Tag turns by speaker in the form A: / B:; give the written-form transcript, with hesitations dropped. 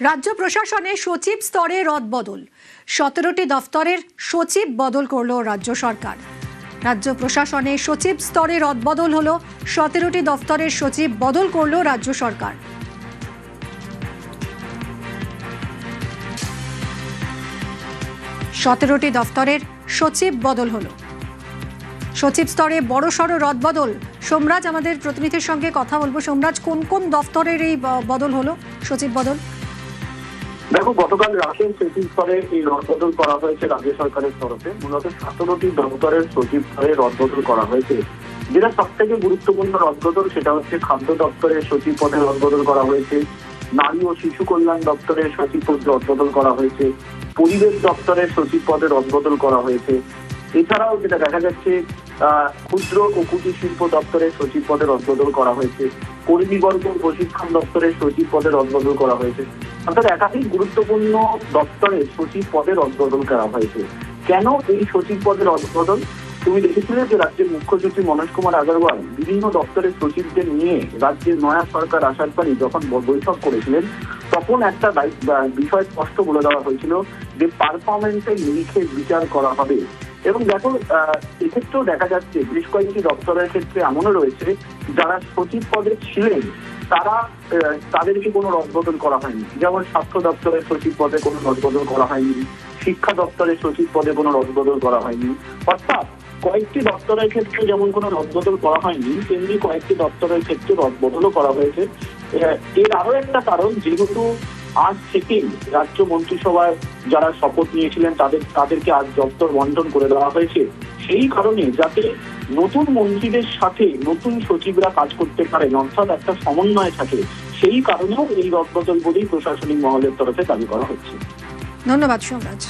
A: রাজ্য প্রশাসনে সচিব স্তরে রদবদল। 17টি দফতরের সচিব বদল করল রাজ্য সরকার। রাজ্য প্রশাসনে সচিব স্তরে রদবদল হলো। 17টি দফতরের সচিব বদল করল রাজ্য সরকার। সতেরোটি দফতরের সচিব বদল হলো। সচিব স্তরে বড়সড় রদবদল। সোমরাজ আমাদের প্রতিনিধির সঙ্গে কথা বলবো। সোমরাজ, কোন কোন দফতরের এই বদল হলো, সচিব বদল?
B: দেখো, গতকাল রাজের সচিব স্তরে এই রদবদল করা হয়েছে রাজ্য সরকারের তরফে। মূলত 17টি দপ্তরের সচিব স্তরে রদবদল করা হয়েছে। যেটা সব থেকে গুরুত্বপূর্ণ রদবদল সেটা হচ্ছে খাদ্য দপ্তরের সচিব পদে রদবদল করা হয়েছে, নারী ও শিশু কল্যাণ দপ্তরের সচিব পদে রদবদল করা হয়েছে, পরিবেশ দপ্তরের সচিব পদে রদবদল করা হয়েছে। এছাড়াও যেটা দেখা যাচ্ছে, ক্ষুদ্র ও কুটির শিল্প দপ্তরের সচিব পদে রদবদল করা হয়েছে, কর্মীবর্গ প্রশিক্ষণ দপ্তরের সচিব পদে রদবদল করা হয়েছে। অর্থাৎ একাধিক গুরুত্বপূর্ণ দপ্তরে সচিব পদে রদবদল করা হয়েছে। কেন এই সচিব পদের রদবদল? তুমি দেখেছিলে যে রাজ্যের মুখ্য সচিব মনোজ কুমার আগরওয়াল বিভিন্ন দপ্তরের সচিবদের নিয়ে রাজ্যের নয়া সরকার আসার পরই যখন বৈঠক করেছিলেন, তখন একটা বিষয় স্পষ্ট বলে দেওয়া হয়েছিল যে পারফরমেন্সের নিরিখে বিচার করা হবে। এবং দেখো, এক্ষেত্রেও দেখা যাচ্ছে বেশ কয়েকটি দপ্তরের ক্ষেত্রে এমনও রয়েছে যারা সচিব পদে ছিলেন তাদেরকে কোনো রদবদল করা হয়নি। যেমন স্বাস্থ্য দপ্তরের সচিব পদে কোনো রদবদল করা হয়নি, শিক্ষা দপ্তরের সচিব পদে কোনো রদবদল করা হয়নি। অর্থাৎ কয়েকটি দপ্তরের ক্ষেত্রে যেমন কোনো রদবদল করা হয়নি, তেমনি কয়েকটি দপ্তরের ক্ষেত্রে রদবদলও করা হয়েছে। এর আরো একটা কারণ, যেহেতু আজ থেকেই রাজ্য মন্ত্রিসভায় যারা শপথ নিয়েছিলেন তাদেরকে আজ দপ্তর বন্টন করে দেওয়া হয়েছে। সেই কারণে যাতে নতুন মন্ত্রীদের সাথে নতুন সচিবরা কাজ করতে পারেন, অর্থাৎ একটা সমন্বয় থাকে, সেই কারণেও এই রদবদল বলেই প্রশাসনিক মহলের তরফে দাবি করা হচ্ছে।
A: ধন্যবাদ সোমরাজ।